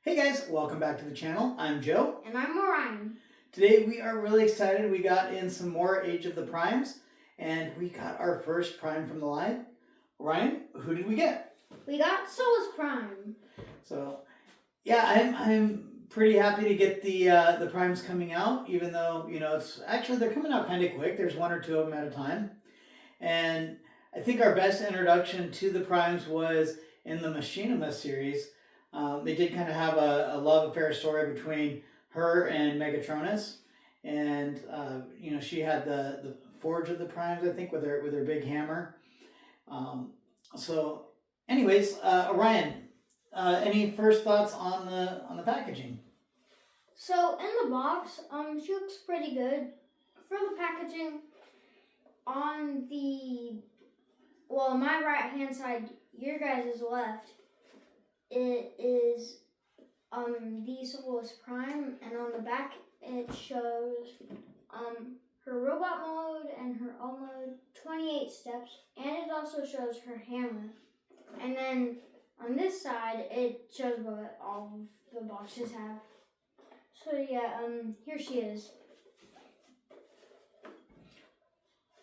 Hey guys, welcome back to the channel. I'm Joe. And I'm Orion. Today we are really excited. We got in some more Age of the Primes and we got our first Prime from the line. Orion, who did we get? We got Solus Prime. So yeah, I'm pretty happy to get the Primes coming out, even though, it's actually they're coming out kind of quick. There's one or two of them at a time. And I think our best introduction to the Primes was in the Machinima series. They did kind of have a love affair story between her and Megatronus, and she had the forge of the Primes, I think, with her big hammer. So, anyways, Orion, any first thoughts on the packaging? So in the box, she looks pretty good. For the packaging, on my right hand side, your guys' left, it is the Solus Prime, and on the back it shows her robot mode and her all mode, 28 steps, and it also shows her hammer. And then on this side it shows what all of the boxes have. So yeah, here she is.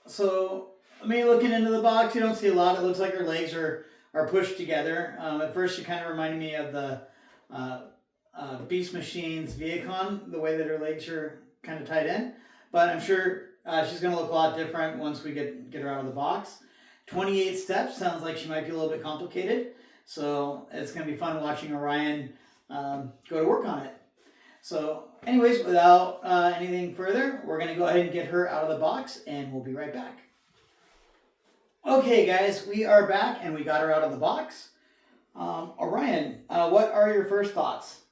So, looking into the box, you don't see a lot. It looks like her legs are pushed together. At first, she kind of reminded me of the Beast Machine's Viacon, the way that her legs are kind of tied in. But I'm sure she's going to look a lot different once we get her out of the box. 28 steps sounds like she might be a little bit complicated. So it's going to be fun watching Orion go to work on it. So anyways, without anything further, we're going to go ahead and get her out of the box, and we'll be right back. Okay, guys, we are back, and we got her out of the box. Orion, what are your first thoughts?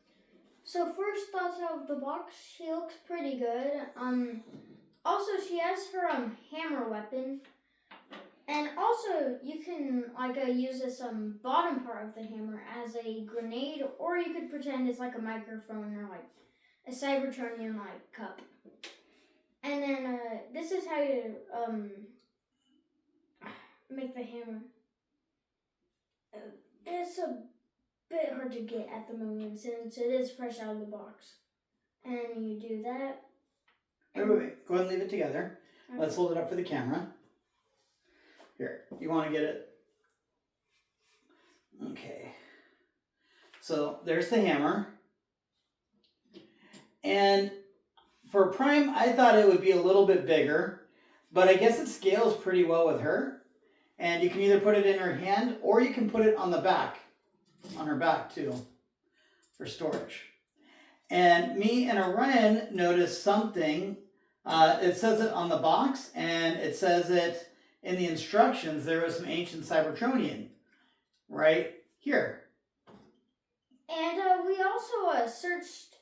So first thoughts out of the box, she looks pretty good. Also she has her hammer weapon, and also you can use this bottom part of the hammer as a grenade, or you could pretend it's like a microphone or like a Cybertronian cup. And then this is how you make the hammer. It's a bit hard to get at the moment since it is fresh out of the box. And you do that. Wait. Go ahead and leave it together. Okay. Let's hold it up for the camera. Here, you want to get it? Okay. So there's the hammer. And for Prime, I thought it would be a little bit bigger, but I guess it scales pretty well with her. And you can either put it in her hand, or you can put it on the back, on her back too, for storage. And me and Orion noticed something. It says it on the box, and it says it in the instructions. There was some ancient Cybertronian right here. And we also searched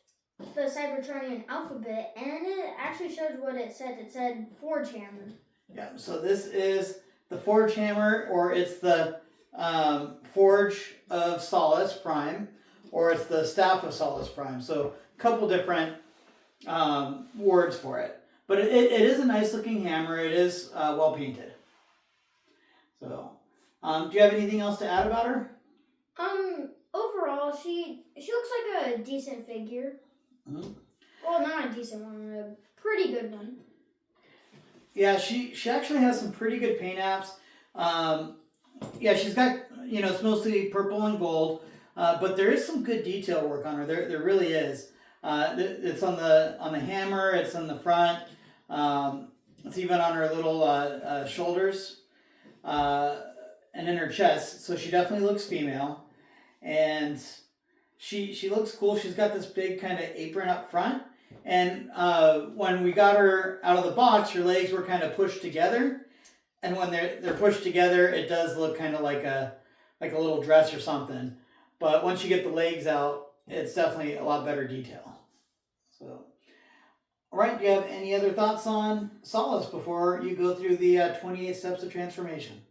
the Cybertronian alphabet, and it actually showed what it said. It said Forge Hammer. Yeah, so this is the Forge Hammer, or it's the Forge of Solus Prime, or it's the Staff of Solus Prime. So a couple different words for it. But it is a nice looking hammer. It is well painted. So, do you have anything else to add about her? Overall, she looks like a decent figure. Mm-hmm. Well, not a decent one, a pretty good one. Yeah, she actually has some pretty good paint apps. Yeah, she's got, it's mostly purple and gold, but there is some good detail work on her. There really is. It's on the hammer. It's on the front. It's even on her little shoulders and in her chest. So she definitely looks female, and she looks cool. She's got this big kind of apron up front, and when we got her out of the box, her legs were kind of pushed together, and when they're pushed together, it does look kind of like a little dress or something. But once you get the legs out, it's definitely a lot better detail. So, all right, do you have any other thoughts on Solus before you go through the 28 steps of transformation?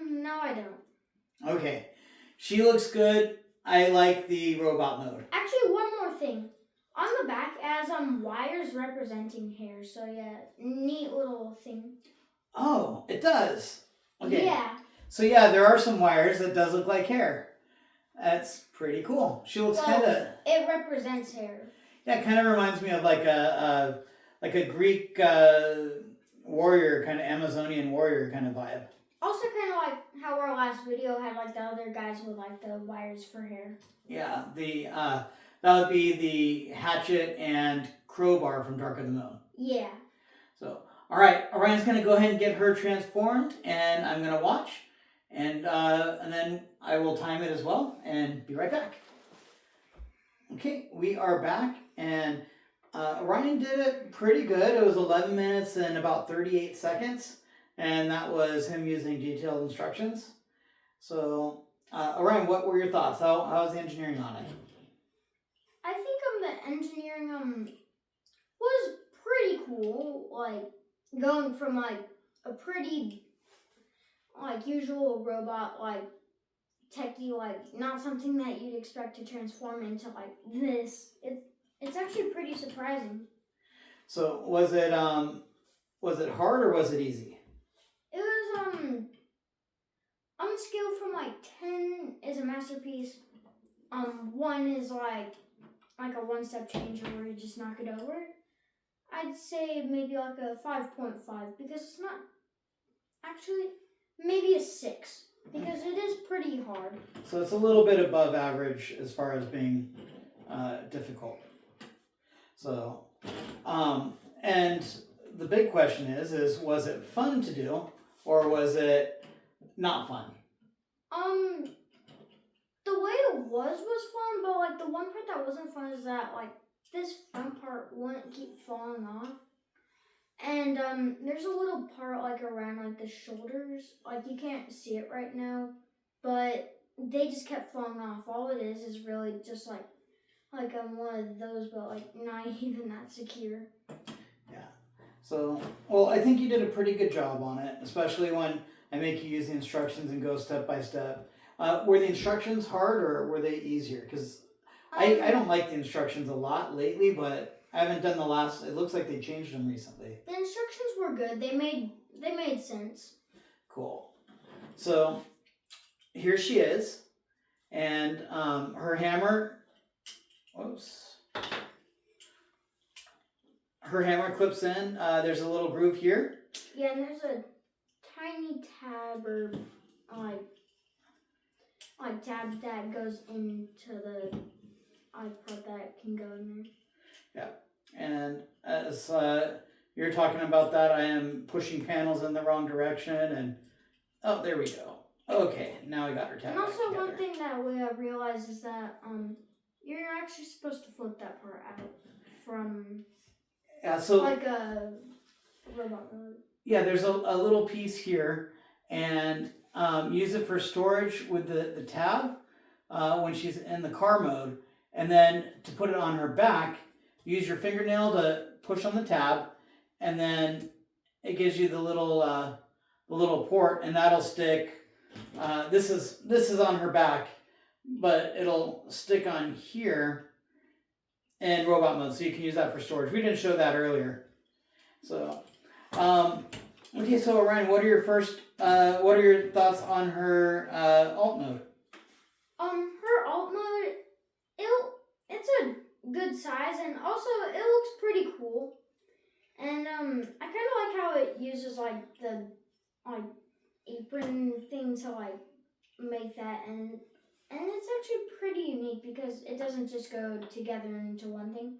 No, I don't. Okay, she looks good. I like the robot mode. Actually, one more thing. On the back, it has wires representing hair. So yeah, neat little thing. Oh, it does. Okay. Yeah. So yeah, there are some wires that does look like hair. That's pretty cool. She looks Well, kind of, it represents hair. yeah, it kind of reminds me of like a Greek warrior, kind of Amazonian warrior kind of vibe. Also, kind of like how our last video had like the other guys with like the wires for hair. Yeah, that would be the hatchet and crowbar from Dark of the Moon. Yeah. So, all right, Orion's gonna go ahead and get her transformed, and I'm gonna watch, and then I will time it as well, and be right back. Okay, we are back, and Orion did it pretty good. It was 11 minutes and about 38 seconds, and that was him using detailed instructions. So, Orion, what were your thoughts? How was the engineering on it? I think the engineering was pretty cool. Like going from like a pretty like usual robot like techie, like not something that you'd expect to transform into like this. It's actually pretty surprising. So was it hard or was it easy? It was on a scale from like 10 is a masterpiece. 1 is like a one-step changer where you just knock it over. I'd say maybe like a 5.5 because it's not actually maybe a 6 because it is pretty hard. So it's a little bit above average as far as being difficult. So, and the big question is was it fun to do or was it not fun? The way it was fun, but like the one part that wasn't fun is that like this front part wouldn't keep falling off. And there's a little part like around like the shoulders, like you can't see it right now, but they just kept falling off. All it is really just like one of those, but like not even that secure. Yeah. So, well, I think you did a pretty good job on it, especially when I make you use the instructions and go step by step. Were the instructions hard or were they easier? Because I don't like the instructions a lot lately, but I haven't done the last. It looks like they changed them recently. The instructions were good. They made sense. Cool. So here she is, and her hammer. Whoops. Her hammer clips in. There's a little groove here. Yeah, and there's a tiny tab or like tab that goes into the part that can go in there. Yeah, and as you're talking about that, I am pushing panels in the wrong direction, and oh, there we go. Okay, now I got her tab. And also back one together. thing that we realized is that you're actually supposed to flip that part out from like a robot mode. Yeah, there's a little piece here, and use it for storage with the tab when she's in the car mode, and then to put it on her back, use your fingernail to push on the tab, and then it gives you the little port, and that'll stick. This is on her back, but it'll stick on here in robot mode, so you can use that for storage. We didn't show that earlier, so. Okay, so Orion, what are your thoughts on her alt mode? Her alt mode, it's a good size, and also it looks pretty cool. And I kind of like how it uses like the apron thing to like make that, and it's actually pretty unique because it doesn't just go together into one thing.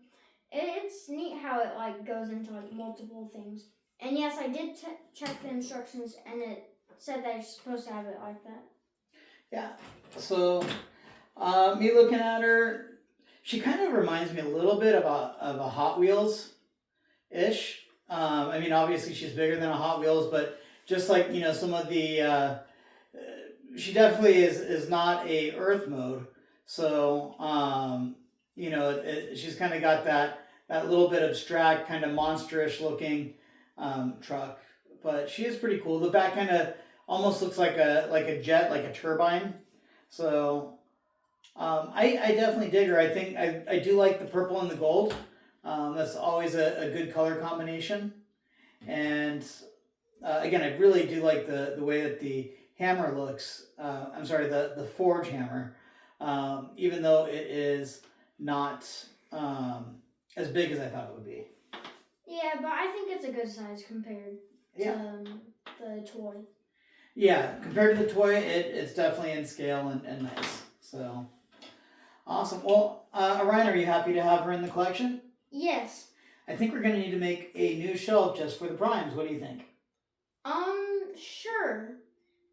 It's neat how it like goes into like multiple things. And yes, I did check the instructions, and it said that you're supposed to have it like that. Yeah. So, me looking at her, she kind of reminds me a little bit of a Hot Wheels-ish. I mean, obviously she's bigger than a Hot Wheels, but just like, some of the, she definitely is not a Earth mode. So, she's kind of got that little bit abstract, kind of monsterish looking truck, but she is pretty cool. The back kind of almost looks like a jet, like a turbine. So I definitely dig her. I think I do like the purple and the gold. That's always a good color combination. And again, I really do like the way that the hammer looks. I'm sorry, the forge hammer. even though it is not as big as I thought it would be. Yeah, but I think it's a good size compared Yeah. to the toy. Yeah, compared to the toy, it's definitely in scale and nice. So, awesome. Well, Orion, are you happy to have her in the collection? Yes. I think we're going to need to make a new shelf just for the primes. What do you think? Sure.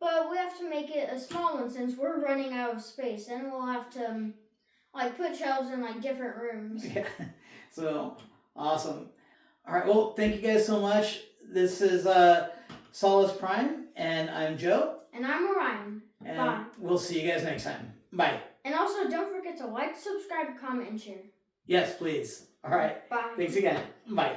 But we have to make it a small one since we're running out of space. Then we'll have to, like, put shelves in, like, different rooms. Yeah. So, awesome. All right. Well, thank you guys so much. This is Solus Prime, and I'm Joe. And I'm Orion. And Bye. we'll see you guys next time. Bye. And also, don't forget to like, subscribe, comment, and share. Yes, please. All right. Bye. Thanks again. Bye.